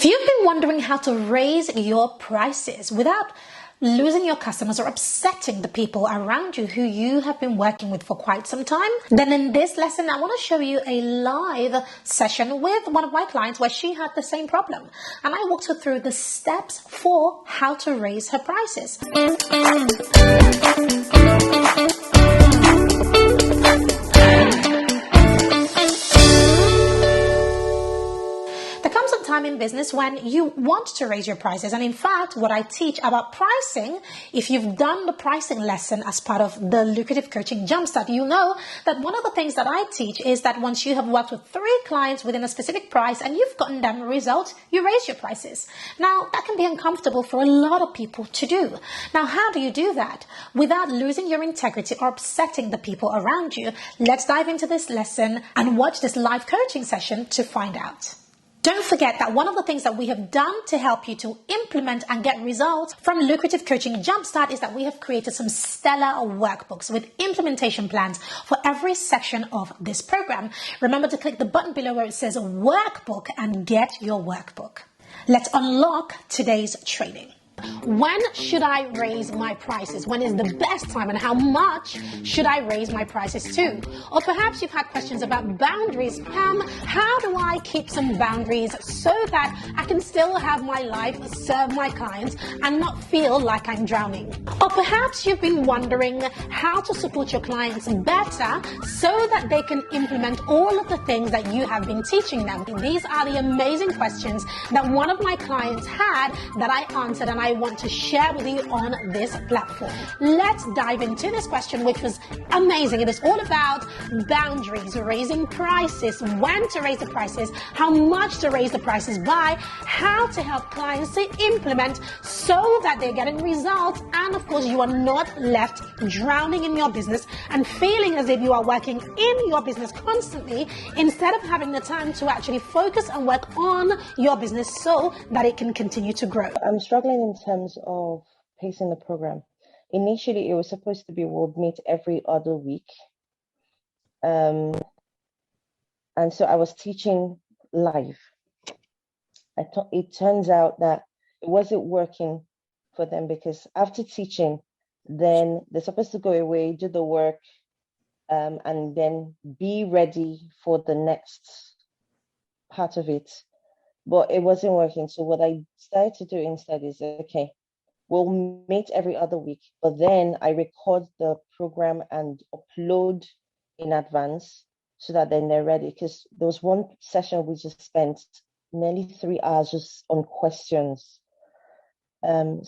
If you've been wondering how to raise your prices without losing your customers or upsetting the people around you who you have been working with for quite some time, then in this lesson, I want to show you a live session with one of my clients where she had the same problem. And I walked her through the steps for how to raise her prices. Time in business when you want to raise your prices, and in fact what I teach about pricing, if you've done the pricing lesson as part of the Lucrative Coaching Jumpstart, you know that one of the things that I teach is that once you have worked with 3 clients within a specific price and you've gotten them a result, you raise your prices. Now that can be uncomfortable for a lot of people to do. Now how do you do that without losing your integrity or upsetting the people around you? Let's dive into this lesson and watch this live coaching session to find out. Don't forget that one of the things that we have done to help you to implement and get results from Lucrative Coaching Jumpstart is that we have created some stellar workbooks with implementation plans for every section of this program. Remember to click the button below where it says workbook and get your workbook. Let's unlock today's training. When should I raise my prices? When is the best time, and how much should I raise my prices to? Or perhaps you've had questions about boundaries. Pam, how do I keep some boundaries so that I can still have my life, serve my clients, and not feel like I'm drowning? Or perhaps you've been wondering how to support your clients better so that they can implement all of the things that you have been teaching them. These are the amazing questions that one of my clients had that I answered, and I want to share with you on this platform. Let's dive into this question, which was amazing. It is all about boundaries, raising prices, when to raise the prices, how much to raise the prices by, how to help clients to implement so that they're getting results, and of course you are not left drowning in your business and feeling as if you are working in your business constantly instead of having the time to actually focus and work on your business so that it can continue to grow. I'm struggling in terms of pacing the program. Initially, it was supposed to be we'll meet every other week. And so I was teaching live. It turns out that it wasn't working for them because after teaching, then they're supposed to go away, do the work, and then be ready for the next part of it. But it wasn't working. So what I started to do instead is, okay, we'll meet every other week, but then I record the program and upload in advance so that then they're ready. Because there was one session we just spent nearly 3 hours just on questions.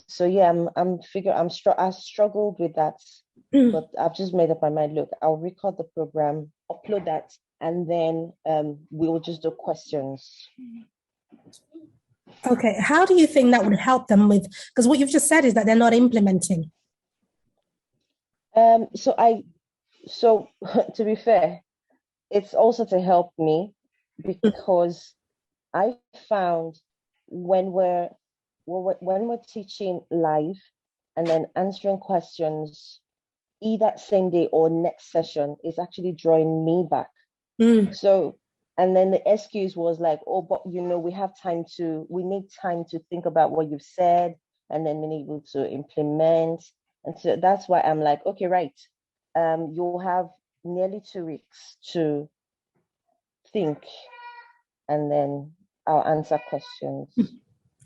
So yeah, I struggled with that, but I've just made up my mind. Look, I'll record the program, upload that, and then we'll just do questions. Okay, how do you think that would help them with, because what you've just said is that they're not implementing. So to be fair, it's also to help me because I found when we're teaching live and then answering questions either same day or next session is actually drawing me back. So, and then the excuse was like, oh, but we need time to think about what you've said and then being able to implement. And so that's why I'm like, okay, right. You'll have nearly 2 weeks to think and then I'll answer questions.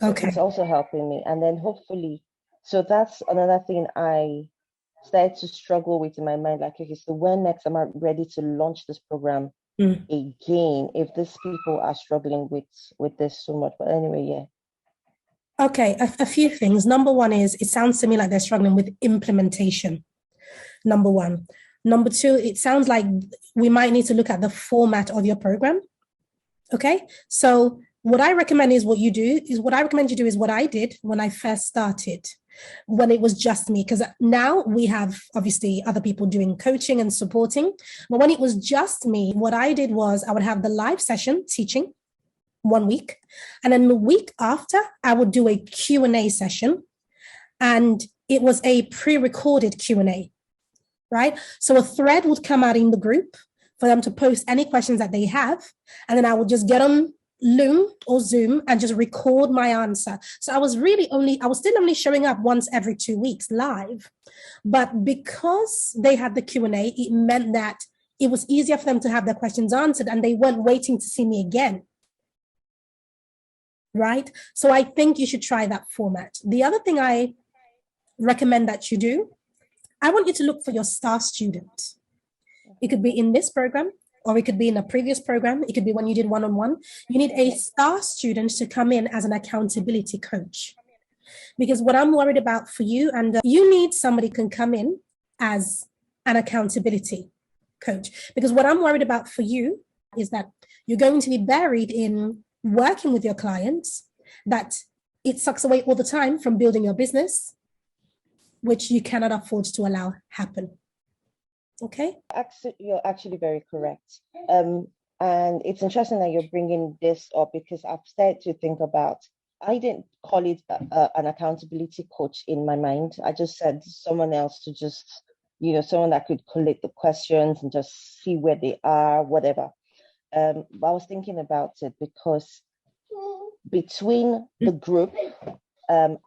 Okay. So it's also helping me. And then hopefully, so that's another thing I started to struggle with in my mind. Like, okay, so when next am I ready to launch this program again if these people are struggling with this so much? But anyway, yeah. Okay, a few things. Number one is, it sounds to me like they're struggling with implementation. Number one. Number two, it sounds like we might need to look at the format of your program. Okay, so what I recommend you do is what I did when I first started, when it was just me, because now we have obviously other people doing coaching and supporting. But when it was just me, what I did was I would have the live session teaching 1 week. And then the week after, I would do a Q&A session. And it was a pre-recorded Q&A, right? So a thread would come out in the group for them to post any questions that they have. And then I would just get them Loom or Zoom and just record my answer. So I was still only showing up once every 2 weeks live. But because they had the Q&A, it meant that it was easier for them to have their questions answered and they weren't waiting to see me again. Right? So I think you should try that format. The other thing I recommend that you do, I want you to look for your star student. It could be in this program, or it could be in a previous program. It could be when you did one-on-one. You need a star student to come in as an accountability coach. Because what I'm worried about for you, and you need somebody who can come in as an accountability coach. Because what I'm worried about for you is that you're going to be buried in working with your clients, that it sucks away all the time from building your business, which you cannot afford to allow happen. Okay? You're actually very correct. And it's interesting that you're bringing this up because I've started to think about, I didn't call it an accountability coach in my mind. I just said someone else to just, someone that could collect the questions and just see where they are, whatever. But I was thinking about it because between the group and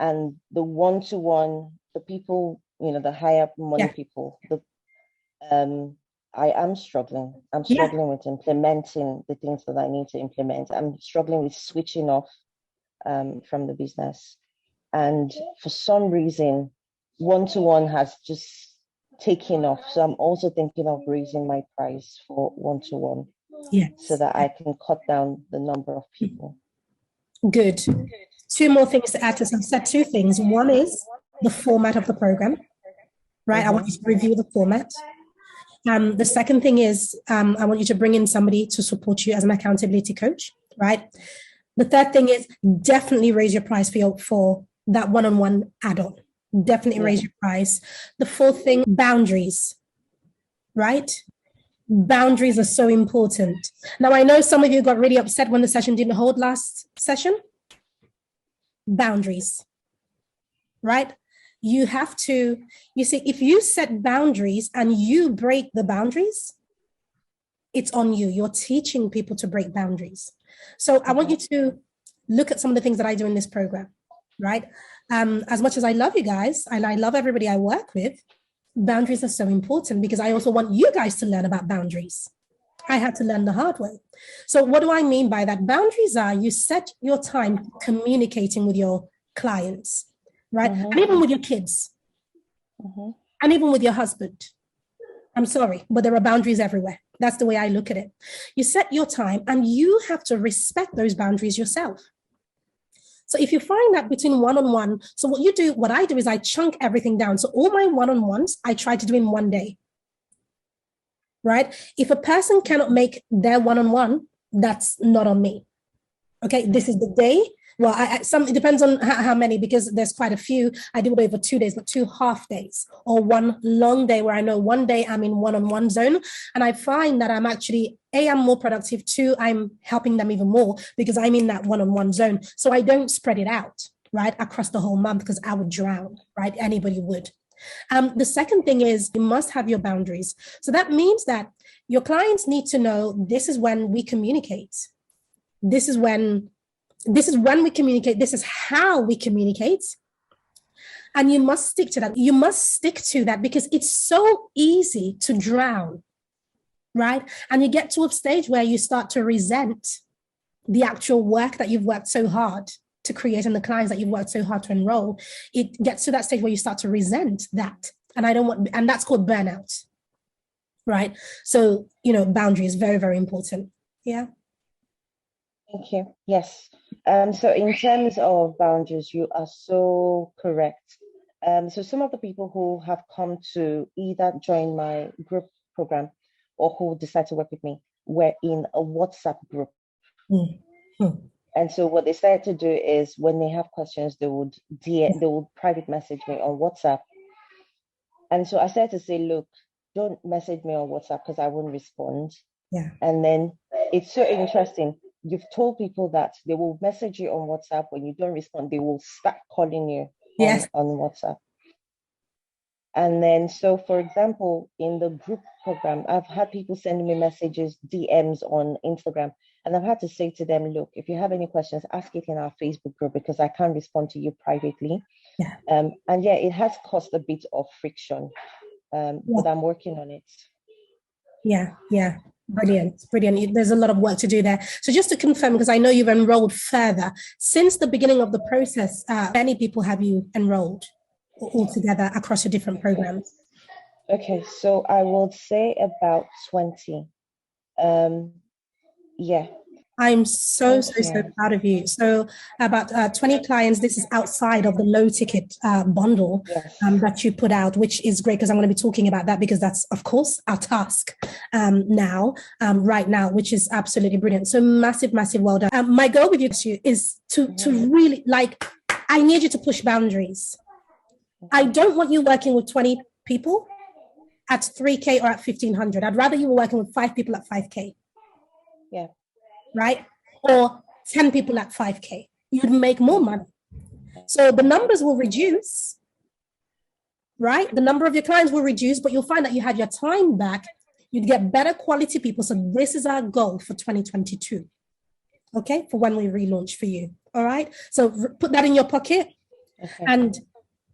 the one-to-one, the people, the higher money people, I am struggling. I'm struggling with implementing the things that I need to implement. I'm struggling with switching off from the business. And for some reason, one-to-one has just taken off. So I'm also thinking of raising my price for one-to-one so that I can cut down the number of people. Good. Two more things to add to this. I've said two things. One is the format of the program, right? I want you to review the format. The second thing is I want you to bring in somebody to support you as an accountability coach, right? The third thing is definitely raise your price for that one-on-one add-on. Definitely raise your price. The fourth thing, boundaries, right? Boundaries are so important. Now, I know some of you got really upset when the session didn't hold last session. Boundaries, right? You have to, you see, if you set boundaries and you break the boundaries, it's on you. You're teaching people to break boundaries. So I want you to look at some of the things that I do in this program, right? As much as I love you guys and I love everybody I work with, boundaries are so important because I also want you guys to learn about boundaries. I had to learn the hard way. So what do I mean by that? Boundaries are you set your time communicating with your clients, right? And even with your kids, and even with your husband. I'm sorry, but there are boundaries everywhere. That's the way I look at it. You set your time and you have to respect those boundaries yourself. So if you find that between one-on-one, so what I do is I chunk everything down. So all my one-on-ones, I try to do in one day, right? If a person cannot make their one-on-one, that's not on me. Okay, this is the day. Well, it depends on how many, because there's quite a few. I do it over 2 days, but 2 half days or one long day where I know one day I'm in one-on-one zone. And I find that I'm actually, I'm more productive. 2, I'm helping them even more because I'm in that one-on-one zone. So I don't spread it out, right, across the whole month because I would drown, right? Anybody would. The second thing is you must have your boundaries. So that means that your clients need to know this is when we communicate. This is when we communicate. This is how we communicate. And you must stick to that. You must stick to that because it's so easy to drown, right? And you get to a stage where you start to resent the actual work that you've worked so hard to create and the clients that you've worked so hard to enroll. It gets to that stage where you start to resent that. And that's called burnout, right? So, boundary is very, very important. Yeah. Thank you. Yes. So in terms of boundaries, you are so correct. So some of the people who have come to either join my group program or who decide to work with me were in a WhatsApp group. And so what they started to do is when they have questions, they would private message me on WhatsApp. And so I started to say, look, don't message me on WhatsApp because I won't respond. Yeah. And then it's so interesting. You've told people that they will message you on WhatsApp. When you don't respond, they will start calling you on WhatsApp. And then, so for example, in the group program, I've had people sending me messages, DMs on Instagram. And I've had to say to them, look, if you have any questions, ask it in our Facebook group because I can't respond to you privately. Yeah. And yeah, it has caused a bit of friction, but I'm working on it. Yeah. Brilliant. There's a lot of work to do there. So just to confirm, because I know you've enrolled further, since the beginning of the process, many people have you enrolled altogether across your different programs? Okay, so I would say about 20. Yeah. I'm so Yeah. proud of you. So about 20 clients, this is outside of the low ticket bundle Yes. that you put out, which is great because I'm going to be talking about that because that's, of course, our task right now, which is absolutely brilliant. So massive well done. My goal with you is to really, like, I need you to push boundaries. I don't want you working with 20 people at 3K or at 1,500. I'd rather you were working with 5 people at 5K. Yeah. Right? Or 10 people at 5K. You'd make more money. So the numbers will reduce, right? The number of your clients will reduce, but you'll find that you have your time back. You'd get better quality people. So this is our goal for 2022. Okay? For when we relaunch for you. All right? So put that in your pocket. Okay. And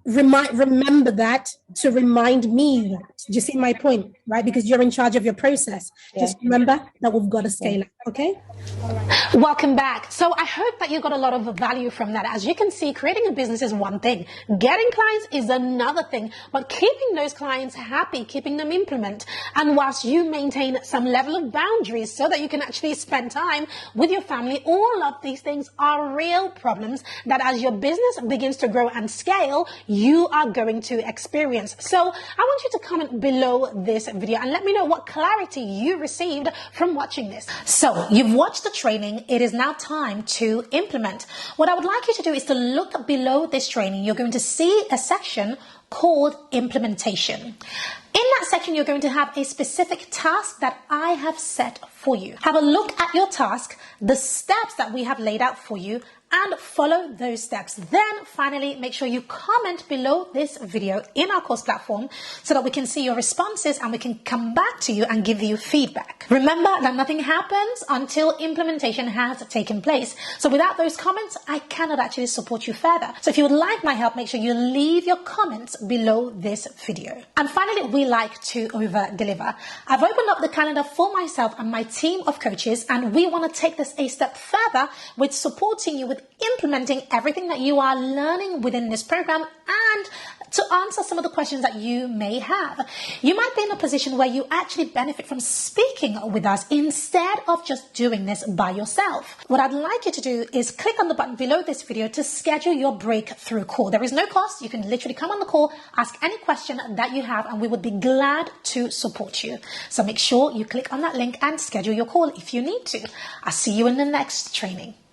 remember that to remind me that. Do you see my point, right? Because you're in charge of your process. Yeah. Just remember that we've got to scale up, okay? All right. Welcome back. So I hope that you got a lot of value from that. As you can see, creating a business is one thing. Getting clients is another thing. But keeping those clients happy, keeping them implement, and whilst you maintain some level of boundaries so that you can actually spend time with your family, all of these things are real problems that as your business begins to grow and scale, you are going to experience. So I want you to comment below this video and let me know what clarity you received from watching this. So you've watched the training. It is now time to implement. What I would like you to do is to look below this training. You're going to see a section called implementation. In that section, you're going to have a specific task that I have set for you. Have a look at your task, the steps that we have laid out for you, and follow those steps. Then finally, make sure you comment below this video in our course platform so that we can see your responses and we can come back to you and give you feedback. Remember that nothing happens until implementation has taken place. So without those comments, I cannot actually support you further. So if you would like my help, make sure you leave your comments below this video. And finally, we like to over deliver. I've opened up the calendar for myself and my team of coaches, and we want to take this a step further with supporting you with implementing everything that you are learning within this program and to answer some of the questions that you may have. You might be in a position where you actually benefit from speaking with us instead of just doing this by yourself. What I'd like you to do is click on the button below this video to schedule your breakthrough call. There is no cost. You can literally come on the call, ask any question that you have, and we would be glad to support you. So make sure you click on that link and schedule your call if you need to. I'll see you in the next training.